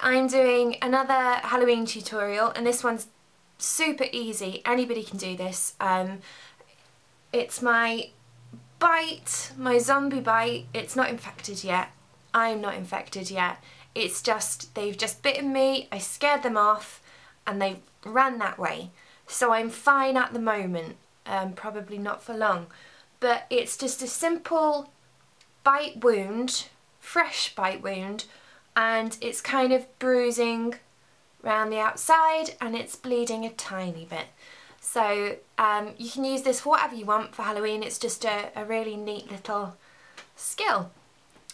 I'm doing another Halloween tutorial, and this one's super easy. Anybody can do this. It's my bite, my zombie bite. It's not infected yet. I'm not infected yet. It's just, they've just bitten me, I scared them off, and they ran that way. So I'm fine at the moment, probably not for long. But it's just a simple bite wound, fresh bite wound, and it's kind of bruising around the outside and it's bleeding a tiny bit. So you can use this for whatever you want for Halloween. It's just a really neat little skill,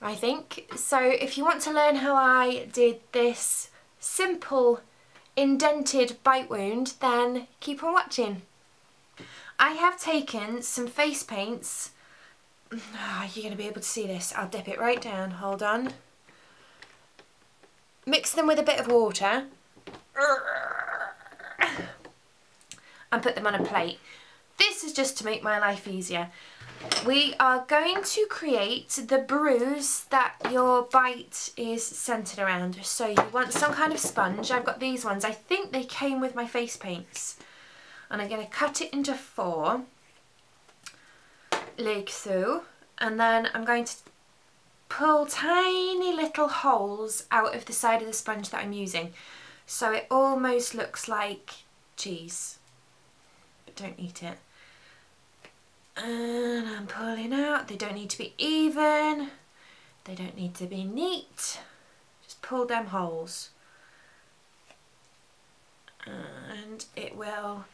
I think. So if you want to learn how I did this simple indented bite wound, then keep on watching. I have taken some face paints. Oh, you're going to be able to see this. I'll dip it right down, hold on. Mix them with a bit of water and put them on a plate. This is just to make my life easier. We are going to create the bruise that your bite is centred around. So you want some kind of sponge. I've got these ones. I think they came with my face paints. And I'm going to cut it into 4, like so. And then I'm going to pull tiny little holes out of the side of the sponge that I'm using. So it almost looks like cheese. But don't eat it. And I'm pulling out. They don't need to be even. They don't need to be neat. Just pull them holes. And it will...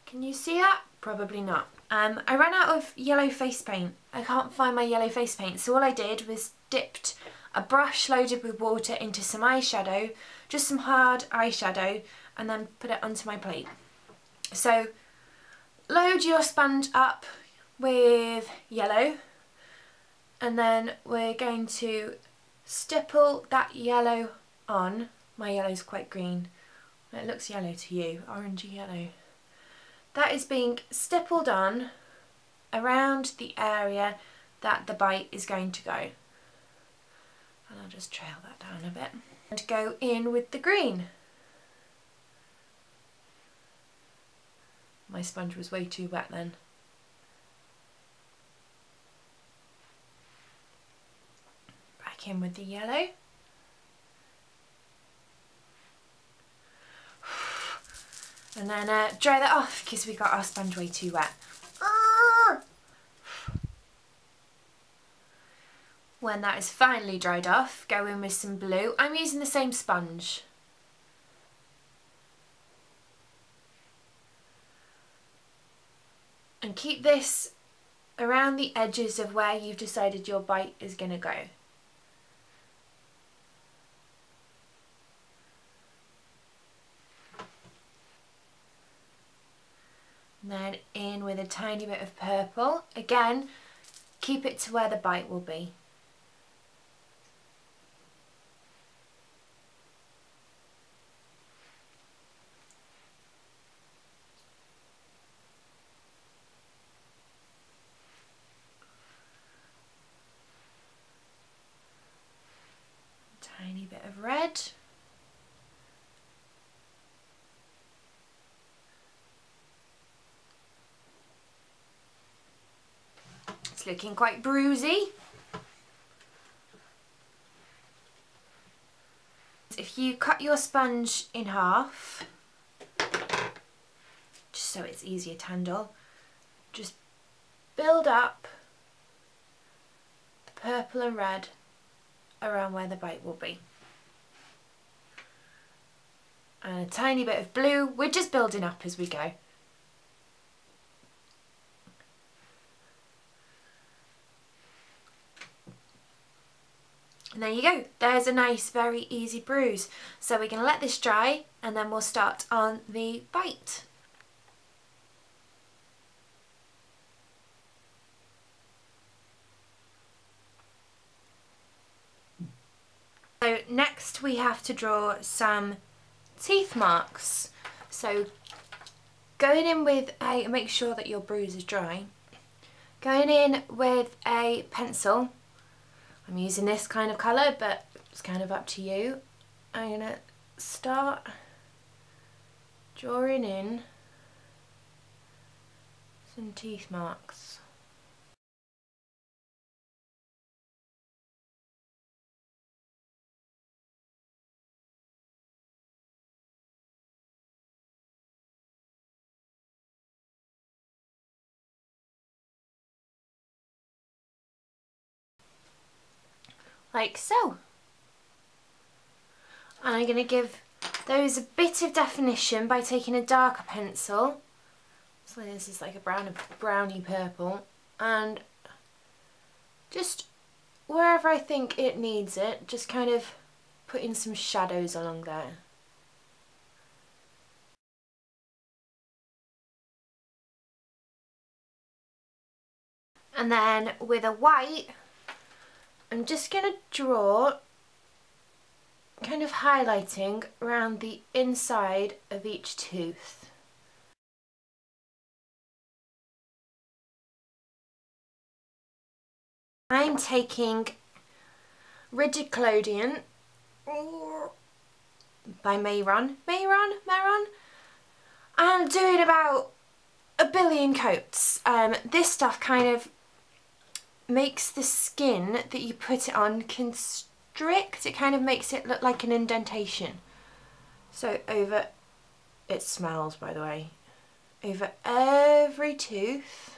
Can you see that? Probably not. I ran out of yellow face paint. I can't find my yellow face paint. So all I did was dipped a brush loaded with water into some eyeshadow. Just some hard eyeshadow. And then put it onto my plate. So load your sponge up with yellow, and then we're going to stipple that yellow on. My yellow's quite green. It looks yellow to you, orangey yellow. That is being stippled on around the area that the bite is going to go. And I'll just trail that down a bit. And go in with the green. My sponge was way too wet then. Back in with the yellow. And then dry that off because we got our sponge way too wet. When that is finally dried off, go in with some blue. I'm using the same sponge. And keep this around the edges of where you've decided your bite is going to go. And then in with a tiny bit of purple. Again, keep it to where the bite will be. Tiny bit of red. It's looking quite bruisey. If you cut your sponge in half, just so it's easier to handle, just build up the purple and red around where the bite will be. And a tiny bit of blue. We're just building up as we go. And there you go. There's a nice, very easy bruise. So we're going to let this dry and then we'll start on the bite. So next we have to draw some teeth marks. So going in with a, make sure that your bruise is dry. Going in with a pencil. I'm using this kind of colour, but it's kind of up to you. I'm going to start drawing in some teeth marks. Like so. And I'm going to give those a bit of definition by taking a darker pencil. So this is like a browny purple, and just wherever I think it needs it, just kind of putting some shadows along there. And then with a white, I'm just going to draw, kind of highlighting around the inside of each tooth. I'm taking Rigid Collodion by Mehron. I'm doing about 1 billion coats. This stuff kind of makes the skin that you put it on constrict. It kind of makes it look like an indentation. So over, it smells by the way, over every tooth.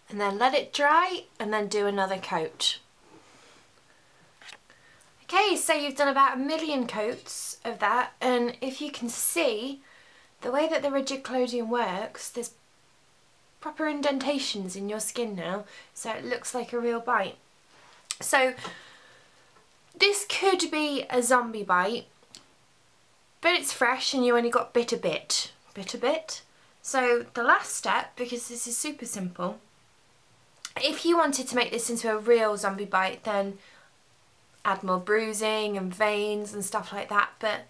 And then let it dry and then do another coat. Okay, so you've done about 1 million coats of that, and if you can see the way that the Rigid Collodion works, there's proper indentations in your skin now, so it looks like a real bite. So this could be a zombie bite, but it's fresh and you only got bit a bit. So the last step, because this is super simple, if you wanted to make this into a real zombie bite, then add more bruising and veins and stuff like that, but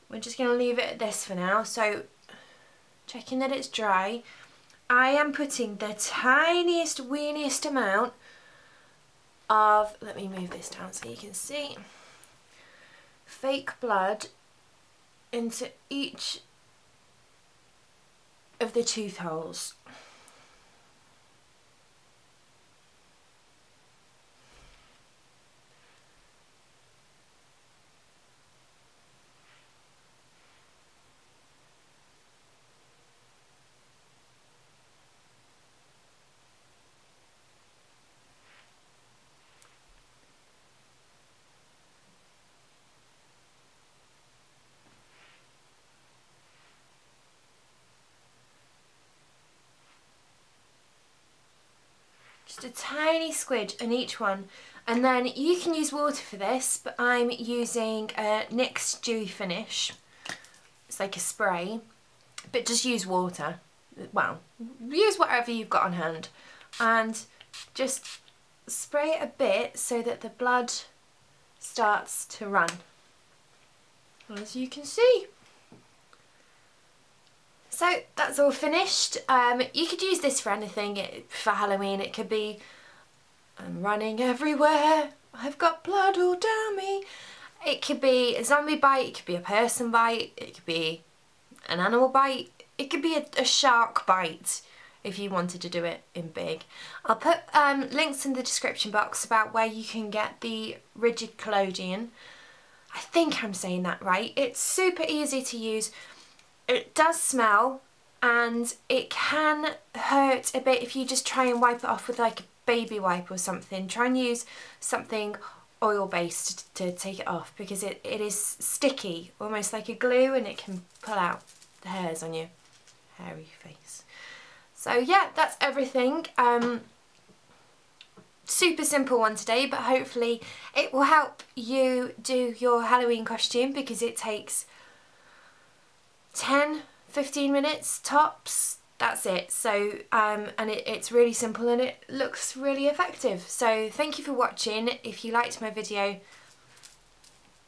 we're just going to leave it at this for now. So checking that it's dry, I am putting the tiniest, weeniest amount of, let me move this down so you can see, fake blood into each of the tooth holes. Just a tiny squidge in each one, and then you can use water for this, but I'm using a NYX Dewy Finish. It's like a spray, but just use water. Well, use whatever you've got on hand, and just spray it a bit so that the blood starts to run, as you can see. So that's all finished. You could use this for anything. For Halloween it could be, I'm running everywhere, I've got blood all down me. It could be a zombie bite, it could be a person bite, it could be an animal bite, it could be a shark bite if you wanted to do it in big. I'll put links in the description box about where you can get the Rigid Collodion. I think I'm saying that right. It's super easy to use. It does smell and it can hurt a bit if you just try and wipe it off with like a baby wipe or something. Try and use something oil based to take it off, because it is sticky, almost like a glue, and it can pull out the hairs on your hairy face. So yeah, that's everything. Super simple one today, but hopefully it will help you do your Halloween costume, because it takes 10-15 minutes tops. That's it. So and it's really simple and it looks really effective. So thank you for watching. If you liked my video,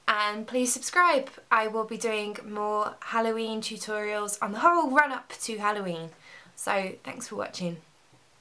and please subscribe. I will be doing more Halloween tutorials on the whole run up to Halloween. So thanks for watching.